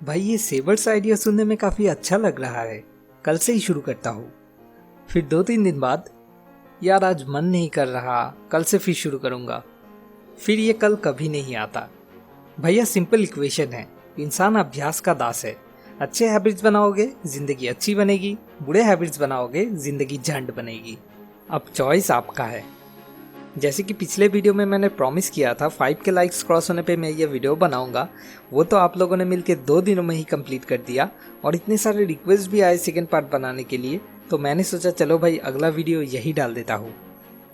भाई ये सेवर्स आइडिया सुनने में काफ़ी अच्छा लग रहा है। कल से ही शुरू करता हूँ। फिर 2-3 दिन बाद यार आज मन नहीं कर रहा, कल से फिर शुरू करूँगा। फिर ये कल कभी नहीं आता। भैया सिंपल इक्वेशन है, इंसान अभ्यास का दास है। अच्छे हैबिट्स बनाओगे जिंदगी अच्छी बनेगी, बुरे हैबिट्स बनाओगे जिंदगी झंड बनेगी। अब चॉइस आपका है। जैसे कि पिछले वीडियो में मैंने प्रॉमिस किया था 5 के लाइक्स क्रॉस होने पे मैं ये वीडियो बनाऊंगा, वो तो आप लोगों ने मिलकर 2 दिनों में ही कंप्लीट कर दिया और इतने सारे रिक्वेस्ट भी आए सेकेंड पार्ट बनाने के लिए, तो मैंने सोचा चलो भाई अगला वीडियो यही डाल देता हूँ।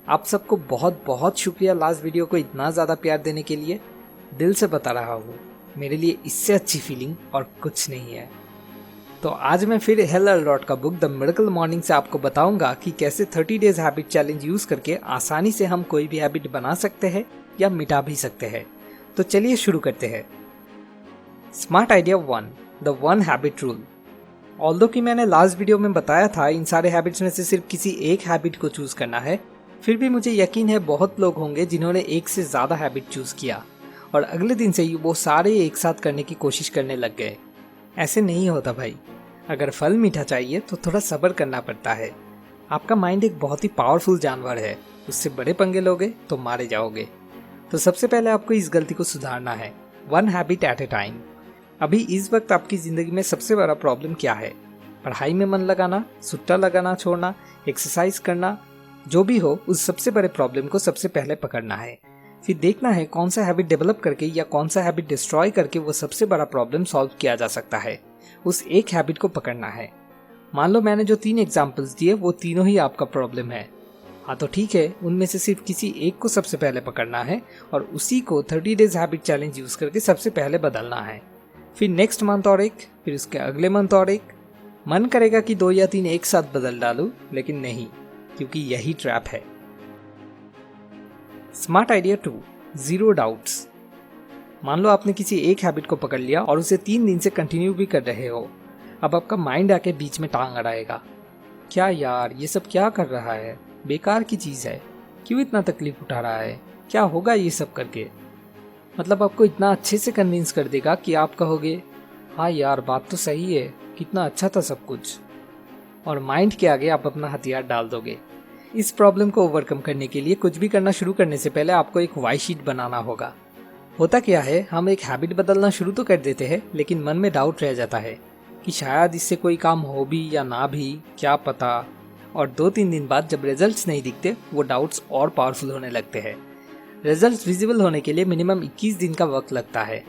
आप सबको बहुत बहुत शुक्रिया लास्ट वीडियो को इतना ज़्यादा प्यार देने के लिए। दिल से बता रहा हूँ, मेरे लिए इससे अच्छी फीलिंग और कुछ नहीं है। तो आज मैं फिर हेल अलॉट का बुक द मिरेकल मॉर्निंग से आपको बताऊंगा कि कैसे 30 डेज हैबिट चैलेंज यूज करके आसानी से हम कोई भी हैबिट बना सकते हैं या मिटा भी सकते हैं। तो चलिए शुरू करते हैं। Smart idea 1, the 1 habit rule. Although कि मैंने लास्ट वीडियो में बताया था इन सारे हैबिट्स में से सिर्फ किसी एक हैबिट को चूज करना है, फिर भी मुझे यकीन है बहुत लोग होंगे जिन्होंने एक से ज्यादा हैबिट चूज किया और अगले दिन से ही वो सारे एक साथ करने की कोशिश करने लग गए। ऐसे नहीं होता भाई। अगर फल मीठा चाहिए तो थोड़ा सब्र करना पड़ता है। आपका माइंड एक बहुत ही पावरफुल जानवर है, उससे बड़े पंगे लोगे तो मारे जाओगे। तो सबसे पहले आपको इस गलती को सुधारना है, 1 हैबिट एट ए टाइम। अभी इस वक्त आपकी ज़िंदगी में सबसे बड़ा प्रॉब्लम क्या है? पढ़ाई में मन लगाना, सुट्टा लगाना छोड़ना, एक्सरसाइज करना, जो भी हो उस सबसे बड़े प्रॉब्लम को सबसे पहले पकड़ना है। फिर देखना है कौन सा हैबिट डेवलप करके या कौन सा हैबिट डिस्ट्रॉय करके वो सबसे बड़ा प्रॉब्लम सॉल्व किया जा सकता है। उस एक हैबिट को पकड़ना है। मान लो मैंने जो 3 एग्जाम्पल्स दिए वो तीनों ही आपका प्रॉब्लम है। हाँ तो ठीक है, उनमें से सिर्फ किसी एक को सबसे पहले पकड़ना है और उसी को 30 डेज हैबिट चैलेंज यूज करके सबसे पहले बदलना है। फिर नेक्स्ट मंथ और एक, फिर उसके अगले मंथ और एक। मन करेगा कि 2 या 3 एक साथ बदल डालूं, लेकिन नहीं, क्योंकि यही ट्रैप है। Smart idea 2, 0 doubts. मान लो आपने किसी एक हैबिट को पकड़ लिया और उसे 3 दिन से कंटिन्यू भी कर रहे हो। अब आपका माइंड आके बीच में टांग अड़ाएगा, क्या यार ये सब क्या कर रहा है, बेकार की चीज़ है, क्यों इतना तकलीफ उठा रहा है, क्या होगा ये सब करके। मतलब आपको इतना अच्छे से कन्विंस कर देगा कि आप कहोगे हाँ यार बात तो सही है, कितना अच्छा था सब कुछ, और माइंड के आगे आप अपना हथियार डाल दोगे। इस प्रॉब्लम को ओवरकम करने के लिए कुछ भी करना शुरू करने से पहले आपको एक वाई शीट बनाना होगा। होता क्या है, हम एक हैबिट बदलना शुरू तो कर देते हैं, लेकिन मन में डाउट रह जाता है कि शायद इससे कोई काम हो भी या ना भी, क्या पता। और 2-3 दिन बाद जब रिजल्ट्स नहीं दिखते, वो डाउट्स और पावरफुल होने लगते हैं। रिजल्ट्स विजिबल होने के लिए मिनिमम 21 दिन का वक्त लगता है,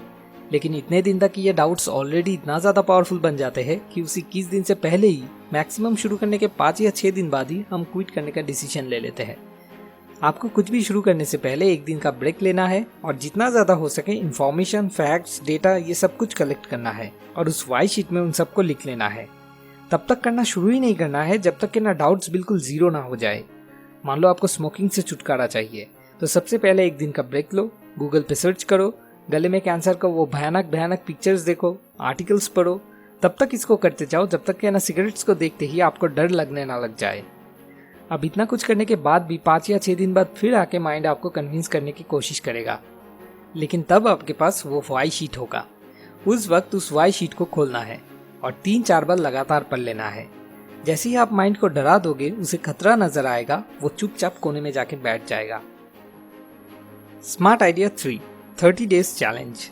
लेकिन इतने दिन तक ये डाउट्स ऑलरेडी इतना ज़्यादा पावरफुल बन जाते हैं कि उस 21 दिन से पहले ही, मैक्सिमम शुरू करने के 5 या 6 दिन बाद ही हम क्विट करने का डिसीजन ले लेते हैं। आपको कुछ भी शुरू करने से पहले 1 दिन का ब्रेक लेना है और जितना ज़्यादा हो सके इन्फॉर्मेशन, फैक्ट्स, डेटा ये सब कुछ कलेक्ट करना है और उस वाई शीट में उन सबको लिख लेना है। तब तक करना शुरू ही नहीं करना है जब तक कि ना डाउट्स बिल्कुल ज़ीरो ना हो जाए। मान लो आपको स्मोकिंग से छुटकारा चाहिए, तो सबसे पहले 1 दिन का ब्रेक लो, गूगल पे सर्च करो, गले में कैंसर का वो भयानक भयानक पिक्चर्स देखो, आर्टिकल्स पढ़ो। तब तक इसको करते जाओ जब तक कि ना सिगरेट्स को देखते ही आपको डर लगने ना लग जाए। अब इतना कुछ करने के बाद भी 5 या 6 दिन बाद फिर आके माइंड आपको कन्विंस करने की कोशिश करेगा, लेकिन तब आपके पास वो वाई शीट होगा। उस वक्त उस वाई शीट को खोलना है और 3-4 बार लगातार पढ़ लेना है। जैसे ही आप माइंड को डरा दोगे, उसे खतरा नजर आएगा, वो चुपचाप कोने में जाके बैठ जाएगा। Smart idea 3, 30 days challenge.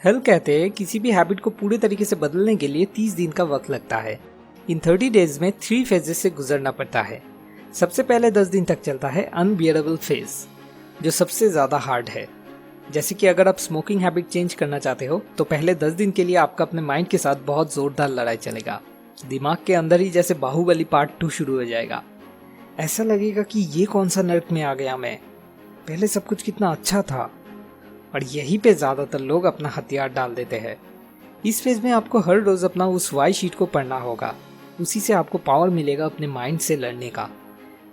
Hello कहते हैं किसी भी हैबिट को पूरे तरीके से बदलने के लिए 30 दिन का वक्त लगता है। इन 30 डेज में 3 फेजेस से गुजरना पड़ता है। सबसे पहले 10 दिन तक चलता है अनबियरेबल फेज, जो सबसे ज़्यादा हार्ड है। जैसे कि अगर आप स्मोकिंग हैबिट चेंज करना चाहते हो तो पहले 10 दिन के लिए आपका अपने माइंड के साथ बहुत ज़ोरदार लड़ाई चलेगा। दिमाग के अंदर ही जैसे बाहुबली पार्ट 2 शुरू हो जाएगा। ऐसा लगेगा कि ये कौन सा नर्क में आ गया मैं, पहले सब कुछ कितना अच्छा था। और यहीं पे ज़्यादातर लोग अपना हथियार डाल देते हैं। इस फेज में आपको हर रोज़ अपना उस वाई शीट को पढ़ना होगा, उसी से आपको पावर मिलेगा अपने माइंड से लड़ने का।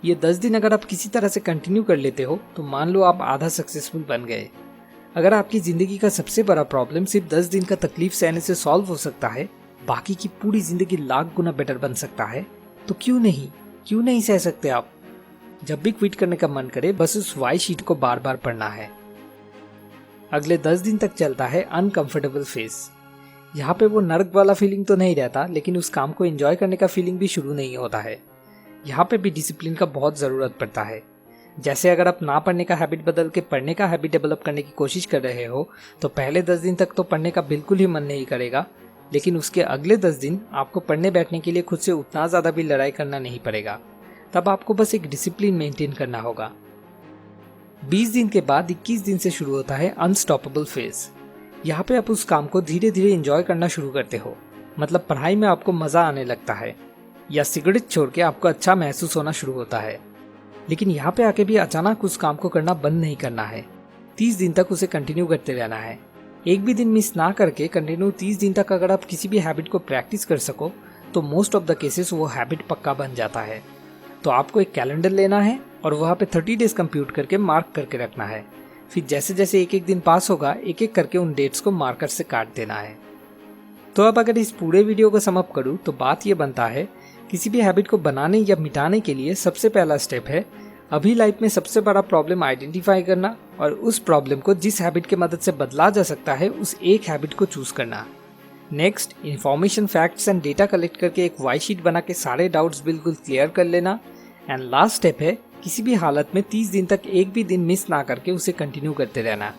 ये 10 दिन अगर आप किसी तरह से कंटिन्यू कर लेते हो तो मान लो आप आधा सक्सेसफुल बन गए। अगर आपकी ज़िंदगी का सबसे बड़ा प्रॉब्लम सिर्फ 10 दिन का तकलीफ सहने से सॉल्व हो सकता है, बाकी की पूरी ज़िंदगी लाख गुना बेटर बन सकता है, तो क्यों नहीं सह सकते आप? जब भी क्विट करने का मन करे बस उस वाई शीट को बार बार पढ़ना है। अगले 10 दिन तक चलता है अनकंफर्टेबल फेज। यहाँ पे वो नर्क वाला फीलिंग तो नहीं रहता, लेकिन उस काम को एंजॉय करने का फीलिंग भी शुरू नहीं होता है। यहाँ पे भी डिसिप्लिन का बहुत ज़रूरत पड़ता है। जैसे अगर आप ना पढ़ने का हैबिट बदल के पढ़ने का हैबिट डेवलप करने की कोशिश कर रहे हो, तो पहले 10 दिन तक तो पढ़ने का बिल्कुल ही मन नहीं करेगा, लेकिन उसके अगले 10 दिन आपको पढ़ने बैठने के लिए खुद से उतना ज़्यादा भी लड़ाई करना नहीं पड़ेगा। तब आपको बस एक डिसिप्लिन मेंटेन करना होगा। 20 दिन के बाद 21 दिन से शुरू होता है अनस्टॉपेबल फेज। यहाँ पे आप उस काम को धीरे धीरे एंजॉय करना शुरू करते हो, मतलब पढ़ाई में आपको मज़ा आने लगता है या सिगरेट छोड़ के आपको अच्छा महसूस होना शुरू होता है। लेकिन यहाँ पे आके भी अचानक उस काम को करना बंद नहीं करना है। 30 दिन तक उसे कंटिन्यू करते रहना है। एक भी दिन मिस ना करके कंटिन्यू 30 दिन तक अगर आप किसी भी हैबिट को प्रैक्टिस कर सको तो मोस्ट ऑफ द केसेस वो हैबिट पक्का बन जाता है। तो आपको एक कैलेंडर लेना है और वहाँ पे 30 डेज कंप्यूट करके मार्क करके रखना है। फिर जैसे जैसे एक एक दिन पास होगा, एक एक करके उन डेट्स को मार्कर से काट देना है। तो अब अगर इस पूरे वीडियो को सम अप करूँ तो बात ये बनता है, किसी भी हैबिट को बनाने या मिटाने के लिए सबसे पहला स्टेप है अभी लाइफ में सबसे बड़ा प्रॉब्लम आइडेंटिफाई करना और उस प्रॉब्लम को जिस हैबिट की मदद से बदला जा सकता है उस एक हैबिट को चूज करना। Next, information, facts and data collect करके एक वाई शीट बना के सारे डाउट्स बिल्कुल क्लियर कर लेना। एंड लास्ट स्टेप है किसी भी हालत में 30 दिन तक एक भी दिन मिस ना करके उसे कंटिन्यू करते रहना।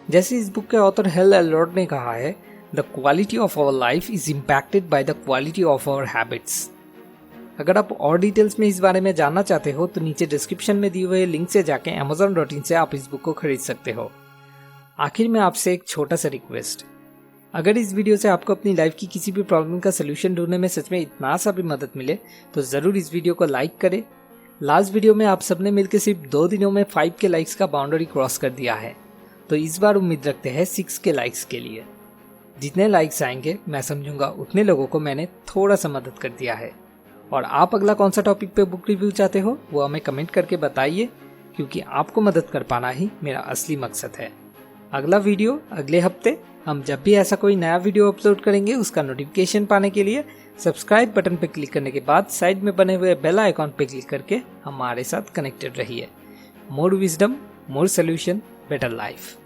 जैसे इस बुक के ऑथर हेल एलॉर्ड ने कहा है, the quality of our life is impacted by the quality of our habits. अगर आप और डिटेल्स में इस बारे में जानना चाहते हो तो नीचे डिस्क्रिप्शन में दिए हुए लिंक से जाके Amazon.in से आप इस बुक को खरीद सकते हो। आखिर में आपसे एक छोटा सा रिक्वेस्ट, अगर इस वीडियो से आपको अपनी लाइफ की किसी भी प्रॉब्लम का सोल्यूशन ढूंढने में सच में इतना सा भी मदद मिले तो ज़रूर इस वीडियो को लाइक करें। लास्ट वीडियो में आप सबने मिलकर सिर्फ 2 दिनों में 5 के लाइक्स का बाउंड्री क्रॉस कर दिया है, तो इस बार उम्मीद रखते हैं 6 के लाइक्स के लिए। जितने लाइक्स आएंगे मैं समझूंगा उतने लोगों को मैंने थोड़ा सा मदद कर दिया है। और आप अगला कौन सा टॉपिक पे बुक रिव्यू चाहते हो वो हमें कमेंट करके बताइए, क्योंकि आपको मदद कर पाना ही मेरा असली मकसद है। अगला वीडियो अगले हफ्ते। हम जब भी ऐसा कोई नया वीडियो अपलोड करेंगे उसका नोटिफिकेशन पाने के लिए सब्सक्राइब बटन पर क्लिक करने के बाद साइड में बने हुए बेल आइकॉन पर क्लिक करके हमारे साथ कनेक्टेड रहिए। मोर विजडम, मोर सोल्यूशन, बेटर लाइफ।